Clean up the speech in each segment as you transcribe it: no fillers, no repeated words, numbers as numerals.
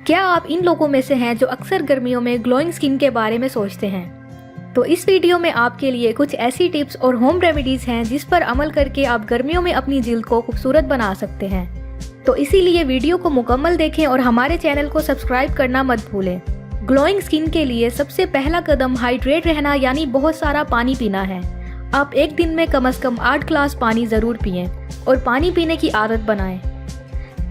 क्या आप इन लोगों में से हैं जो अक्सर गर्मियों में ग्लोइंग स्किन के बारे में सोचते हैं? तो इस वीडियो में आपके लिए कुछ ऐसी टिप्स और होम रेमेडीज हैं जिस पर अमल करके आप गर्मियों में अपनी जिल्द को खूबसूरत बना सकते हैं। तो इसीलिए वीडियो को मुकम्मल देखें और हमारे चैनल को सब्सक्राइब करना मत भूलें। ग्लोइंग स्किन के लिए सबसे पहला कदम हाइड्रेट रहना यानी बहुत सारा पानी पीना है। आप एक दिन में कम से कम 8 ग्लास पानी ज़रूर पिएं और पानी पीने की आदत बनाएं।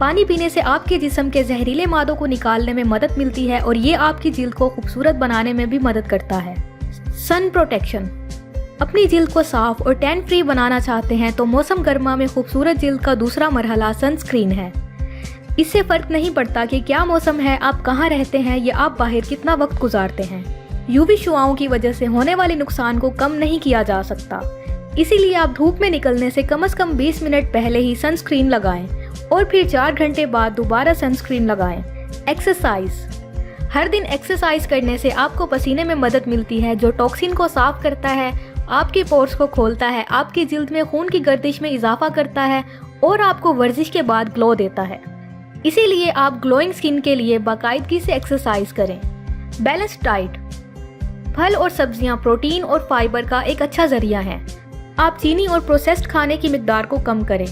पानी पीने से आपके जिस्म के जहरीले मादों को निकालने में मदद मिलती है और ये आपकी जिल्द को खूबसूरत बनाने में भी मदद करता है। Sun protection. अपनी जिल्द को साफ और टैन फ्री बनाना चाहते हैं तो मौसम गर्मा में खूबसूरत जिल्द का दूसरा मरहला सनस्क्रीन है। इससे फर्क नहीं पड़ता कि क्या मौसम है, आप कहाँ रहते हैं या आप बाहर कितना वक्त गुजारते हैं। यूवी शुआओं की वजह से होने वाले नुकसान को कम नहीं किया जा सकता, इसीलिए आप धूप में निकलने से कम 20 मिनट पहले ही सनस्क्रीन लगाएं और फिर 4 घंटे बाद दोबारा सनस्क्रीन लगाएं। एक्सरसाइज। हर दिन एक्सरसाइज करने से आपको पसीने में मदद मिलती है जो टॉक्सिन को साफ करता है, आपके पोर्स को खोलता है, आपकी जिल्द में खून की गर्दिश में इजाफा करता है और आपको वर्जिश के बाद ग्लो देता है। इसीलिए आप ग्लोइंग स्किन के लिए बाकायदगी से एक्सरसाइज करें। Balanced diet. फल और सब्जियां प्रोटीन और फाइबर का एक अच्छा जरिया है। आप चीनी और प्रोसेस्ड खाने की मिकदार को कम करें।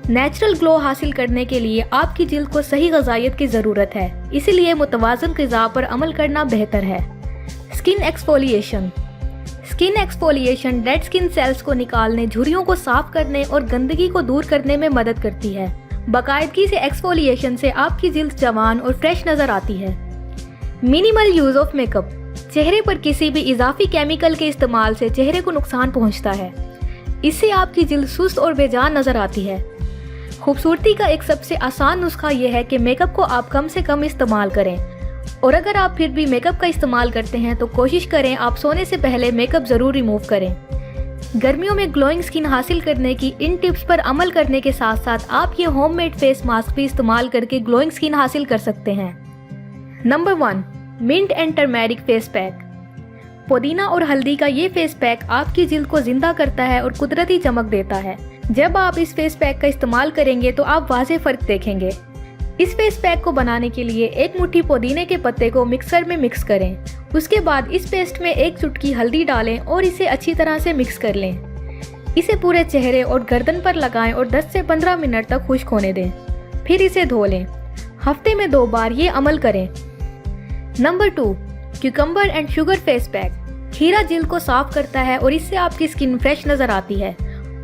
नेचुरल ग्लो हासिल करने के लिए आपकी जिल्द को सही ग़िज़ाइयत की ज़रूरत है, इसीलिए मुतवाज़न ग़िज़ा पर अमल करना बेहतर है। Skin exfoliation. Skin exfoliation dead skin cells को निकालने, झुर्रियों को साफ करने और गंदगी को दूर करने में मदद करती है। बाकायदगी से एक्सफोलिएशन से आपकी जिल्द जवान और फ्रेश नज़र आती है। Minimal use of makeup. चेहरे पर किसी भी इजाफी केमिकल के इस्तेमाल से चेहरे को नुकसान पहुंचता है। इससे आपकी जिल्द सुस्त और बेजान नज़र आती है। खूबसूरती का एक सबसे आसान नुस्खा यह है कि मेकअप को आप कम से कम इस्तेमाल करें, और अगर आप फिर भी मेकअप का इस्तेमाल करते हैं तो कोशिश करें आप सोने से पहले मेकअप ज़रूर रिमूव करें। गर्मियों में ग्लोइंग स्किन हासिल करने की इन टिप्स पर अमल करने के साथ साथ आप ये होममेड फेस मास्क भी इस्तेमाल करके ग्लोइंग स्किन हासिल कर सकते हैं। Number 1, mint and turmeric face pack. पुदीना और हल्दी का ये फेस पैक आपकी जिल्द को जिंदा करता है और कुदरती चमक देता है। जब आप इस फेस पैक का इस्तेमाल करेंगे तो आप वाज़े फ़र्क देखेंगे। इस फेस पैक को बनाने के लिए 1 मुट्ठी पुदीने के पत्ते को मिक्सर में मिक्स करें। उसके बाद इस पेस्ट में 1 चुटकी हल्दी डालें और इसे अच्छी तरह से मिक्स कर लें। इसे पूरे चेहरे और गर्दन पर लगाएं और 10 से 15 मिनट तक खुश्क होने दें, फिर इसे धो लें। हफ्ते में 2 बार ये अमल करें। Number 2, cucumber and sugar face pack. खीरा जिल्द को साफ करता है और इससे आपकी स्किन फ्रेश नज़र आती है,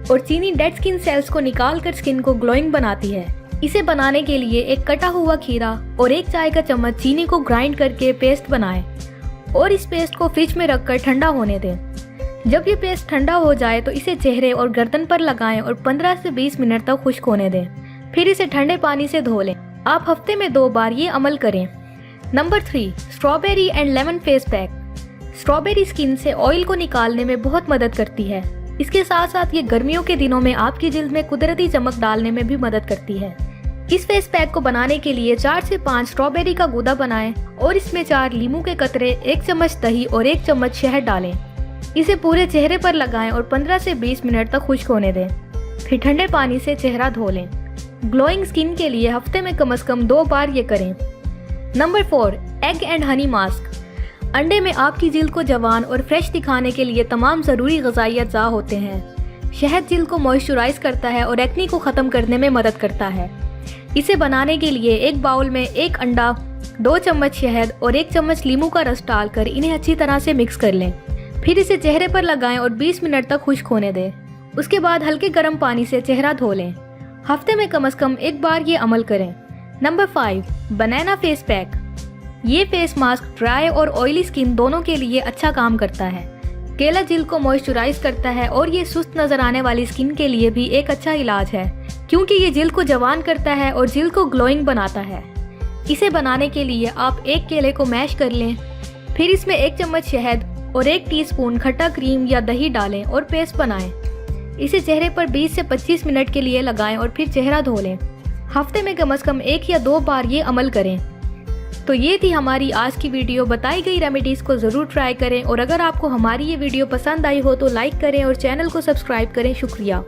और चीनी डेड स्किन सेल्स को निकालकर स्किन को ग्लोइंग बनाती है। इसे बनाने के लिए एक कटा हुआ खीरा और 1 चाय का चम्मच चीनी को ग्राइंड करके पेस्ट बनाएं और इस पेस्ट को फ्रिज में रखकर ठंडा होने दें। जब ये पेस्ट ठंडा हो जाए तो इसे चेहरे और गर्दन पर लगाएं और 15 से 20 मिनट तक खुश्क होने दें, फिर इसे ठंडे पानी से धो लें। आप हफ्ते में 2 बार ये अमल करें। Number 3, strawberry and lemon face pack. Strawberry skin से ऑयल को निकालने में बहुत मदद करती है। इसके साथ साथ ये गर्मियों के दिनों में आपकी जिल्द में कुदरती चमक डालने में भी मदद करती है। इस फेस पैक को बनाने के लिए 4 से 5 स्ट्रॉबेरी का गूदा बनाएं और इसमें 4 नींबू के कतरे, 1 चम्मच दही और 1 चम्मच शहद डालें। इसे पूरे चेहरे पर लगाएं और 15 से 20 मिनट तक खुश्क होने दें, फिर ठंडे पानी से चेहरा धो लें। ग्लोइंग स्किन के लिए हफ्ते में कम से कम 2 बार ये करें। Number 4, egg and honey mask. अंडे में आपकी जिल्द को जवान और फ्रेश दिखाने के लिए तमाम ज़रूरी ग़िज़ाई अज़्ज़ा होते हैं। शहद जिल्द को मॉइस्चराइज करता है और एक्ने को ख़त्म करने में मदद करता है। इसे बनाने के लिए एक बाउल में 1 अंडा, 2 चम्मच शहद और 1 चम्मच नींबू का रस डालकर इन्हें अच्छी तरह से मिक्स कर लें। फिर इसे चेहरे पर लगाएं और 20 मिनट तक खुश्क होने दें। उसके बाद हल्के गर्म पानी से चेहरा धो लें। हफ्ते में कम से कम 1 बार ये अमल करें। नंबर 5, बनाना फेस पैक। ये फेस मास्क ड्राई और ऑयली स्किन दोनों के लिए अच्छा काम करता है। केला जिल्द को मॉइस्चराइज करता है और ये सुस्त नजर आने वाली स्किन के लिए भी एक अच्छा इलाज है, क्योंकि ये जिल्द को जवान करता है और जिल्द को ग्लोइंग बनाता है। इसे बनाने के लिए आप 1 केले को मैश कर लें, फिर इसमें 1 चम्मच शहद और 1 टीस्पून खट्टा क्रीम या दही डालें और पेस्ट बनाएं। इसे चेहरे पर 20 से 25 मिनट के लिए लगाएं और फिर चेहरा धो लें। हफ्ते में कम से कम 1 या 2 बार ये अमल करें। तो ये थी हमारी आज की वीडियो। बताई गई रेमेडीज़ को ज़रूर ट्राई करें, और अगर आपको हमारी ये वीडियो पसंद आई हो तो लाइक करें और चैनल को सब्सक्राइब करें। शुक्रिया।